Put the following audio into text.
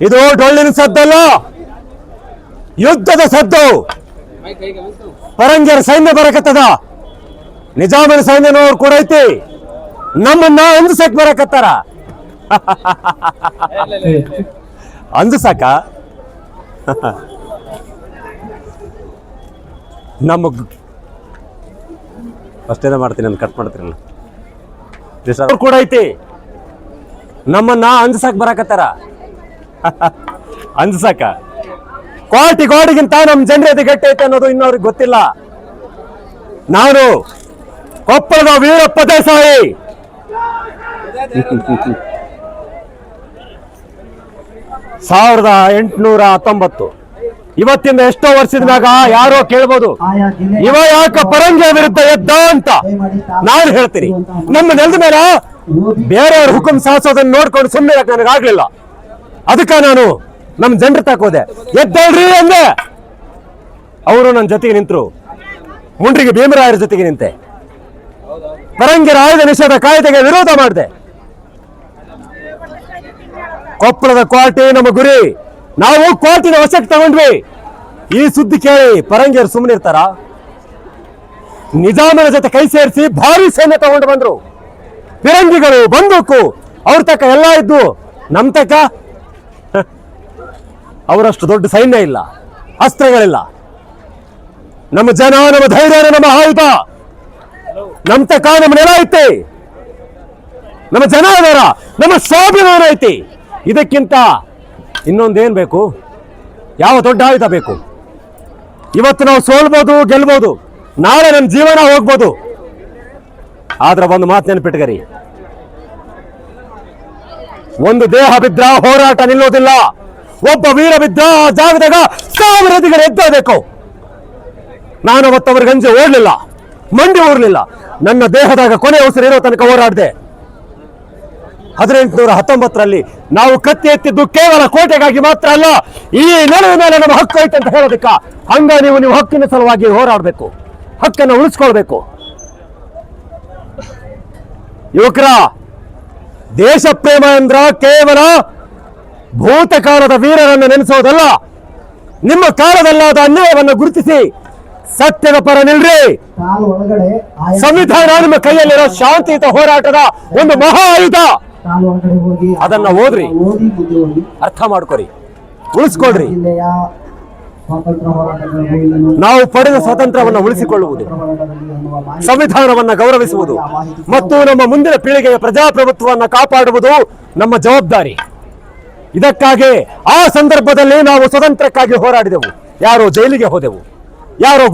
ಇದು ಡೊಳ್ಳಿನ ಸದ್ದಲ್ಲ, ಯುದ್ಧದ ಸದ್ದು. ಪರಂಗಿಯರ ಸೈನ್ಯ ಬರಕತ್ತದ, ನಿಜಾಮನ ಸೈನ್ಯನವ್ರು ಕೂಡ ಐತಿ. ನಮ್ಮನ್ನ ಅಂಜಸಕ್ ಬರಕತ್ತಾರ. ಅಂಜಸಕ ನಮಗ್ ಅಷ್ಟೇನ ಮಾಡ್ತೀನಿ, ನಾನು ಕಟ್ ಮಾಡ್ತೀರಲ್ಲ. ಕೂಡ ಐತಿ, ನಮ್ಮನ್ನ ಅಂಜಸಕ್ ಬರಕತ್ತಾರ. ಅಂಜಸಕ ಕೋಟಿ ಗೋಡಿಗಿಂತ ನಮ್ಮ ಜನರ ಗಟ್ಟಿ ಐತೆ ಅನ್ನೋದು ಇನ್ನವ್ರಿಗೆ ಗೊತ್ತಿಲ್ಲ. ನಾನು ಕೊಪ್ಪಳದ ವೀರಪ್ಪ ದೇಸಾಯಿ, 1819. ಇವತ್ತಿಂದ ಎಷ್ಟೋ ವರ್ಷದ ಮ್ಯಾಗ ಯಾರೋ ಕೇಳ್ಬೋದು, ಇವ ಯಾಕ ಪರಂಗಿಯ ವಿರುದ್ಧ ಎದ್ದ ಅಂತ. ನಾನು ಹೇಳ್ತೀನಿ, ನಮ್ಮ ನೆಲದ ಮೇಲೆ ಬೇರೆಯವ್ರ ಹುಕುಂ ಸಾಸೋದನ್ನ ನೋಡ್ಕೊಂಡು ಸುಮ್ಮನೆ ನನಗಾಗ್ಲಿಲ್ಲ. ಅದಕ್ಕೆ ನಾನು ನಮ್ಮ ಜನರ ತಾಕೋದೆ, ಎದ್ದೇಳ್ರಿ ಅಂದೆ. ಅವರು ನನ್ನ ಜೊತೆಗೆ ನಿಂತರು. ಮುಂಡ್ರಿಗೆ ಭೀಮರಾಯರ ಜೊತೆಗೆ ನಿಂತೆ. ಪರಂಗಿಯರ ಆಯುಧ ನಿಷೇಧ ಕಾಯ್ದೆಗೆ ವಿರೋಧ ಮಾಡಿದೆ. ಕೊಪ್ಪಳದ ಕೋಟೆ ನಮ್ಮ ಗುರಿ. ನಾವು ಕೋಟಿನ ವಶಕ್ಕೆ ತಗೊಂಡ್ವಿ. ಈ ಸುದ್ದಿ ಕೇಳಿ ಪರಂಗಿಯರು ಸುಮ್ಮನೆ ಇರ್ತಾರ? ನಿಜಾಮನ ಜೊತೆ ಕೈ ಸೇರಿಸಿ ಭಾರಿ ಸೈನ್ಯ ತಗೊಂಡು ಬಂದ್ರು. ಫಿರಂಗಿಗಳು, ಬಂದೂಕು ಅವ್ರ ತಕ್ಕ ಎಲ್ಲ ಇದ್ದು. ನಮ್ ತಕ್ಕ ಅವರಷ್ಟು ದೊಡ್ಡ ಸೈನ್ಯ ಇಲ್ಲ, ಅಸ್ತ್ರಗಳಿಲ್ಲ. ನಮ್ಮ ಜನ, ನಮ್ಮ ಧೈರ್ಯ, ನಮ್ಮ ಆಯುಧ, ನಮ್ ತಕ್ಕ ನಮ್ಮ ನೆಲ ಐತಿ, ನಮ್ಮ ಜನ ಇದಾರ, ನಮ್ಮ ಸ್ವಾಭಿಮಾನ ಐತಿ. ಇದಕ್ಕಿಂತ ಇನ್ನೊಂದೇನ್ ಬೇಕು? ಯಾವ ದೊಡ್ಡ ಆಯುಧ ಬೇಕು? ಇವತ್ತು ನಾವು ಸೋಲ್ಬೋದು, ಗೆಲ್ಬೋದು, ನಾಳೆ ನನ್ನ ಜೀವನ ಹೋಗ್ಬೋದು. ಆದ್ರೆ ಒಂದು ಮಾತು ನೆನಪಿಟ್ಕರಿ, ಒಂದು ದೇಹ ಬಿದ್ರ ಹೋರಾಟ ನಿಲ್ಲೋದಿಲ್ಲ. ಒಬ್ಬ ವೀರ ಬಿದ್ರ ಆ ಜಾಗದಾಗ 1000 ಎದಿಗಳು ಎದ್ದೇಳಬೇಕು. ನಾನು ಅವತ್ತವ್ರಿಗೆ ಗಂಜೆ ಓಡ್ಲಿಲ್ಲ, ಮಂಡಿ ಓಡ್ಲಿಲ್ಲ. ನನ್ನ ದೇಹದಾಗ ಕೊನೆ ಉಸಿರು ಇರೋ ತನಕ ಹೋರಾಡಿದೆ. 1819ರಲ್ಲಿ ನಾವು ಕತ್ತಿ ಎತ್ತಿದ್ದು ಕೇವಲ ಕೋಟೆಗಾಗಿ ಮಾತ್ರ ಅಲ್ಲ, ಈ ನೆಲದ ಮೇಲೆ ನಮ್ಮ ಹಕ್ಕು ಐತೆ ಅಂತ ಹೇಳೋದಕ್ಕ. ಹಂಗ ನೀವು ಹಕ್ಕಿನ ಸಲುವಾಗಿ ಹೋರಾಡಬೇಕು, ಹಕ್ಕನ್ನು ಉಳಿಸ್ಕೊಳ್ಬೇಕು. ಯುವಕರ, ದೇಶ ಪ್ರೇಮ ಅಂದ್ರ ಕೇವಲ ಭೂತಕಾಲದ ವೀರರನ್ನು ನೆನೆಸೋದಲ್ಲ. ನಿಮ್ಮ ಕಾಲದಲ್ಲಾದ ಅನ್ಯಾಯವನ್ನು ಗುರುತಿಸಿ ಸತ್ಯದ ಪರ ನಿಲ್ರಿ. ಸಂವಿಧಾನ ನಿಮ್ಮ ಕೈಯಲ್ಲಿರೋ ಶಾಂತಿಯುತ ಹೋರಾಟದ ಒಂದು ಮಹಾ ಆಯುಧ. ಅದನ್ನ ಓದ್ರಿ, ಅರ್ಥ ಮಾಡ್ಕೊರಿ, ಉಳಿಸ್ಕೊಳ್ರಿ. ನಾವು ಪಡೆದ ಸ್ವಾತಂತ್ರ್ಯವನ್ನು ಉಳಿಸಿಕೊಳ್ಳುವುದು, ಸಂವಿಧಾನವನ್ನ ಗೌರವಿಸುವುದು ಮತ್ತು ನಮ್ಮ ಮುಂದಿನ ಪೀಳಿಗೆಯ ಪ್ರಜಾಪ್ರಭುತ್ವವನ್ನು ಕಾಪಾಡುವುದು ನಮ್ಮ ಜವಾಬ್ದಾರಿ. ಇದಕ್ಕಾಗಿ ಆ ಸಂದರ್ಭದಲ್ಲಿ ನಾವು ಸ್ವತಂತ್ರಕ್ಕಾಗಿ ಹೋರಾಡಿದೆವು. ಯಾರೋ ಜೈಲಿಗೆ ಹೋದೆವು, ಯಾರೋ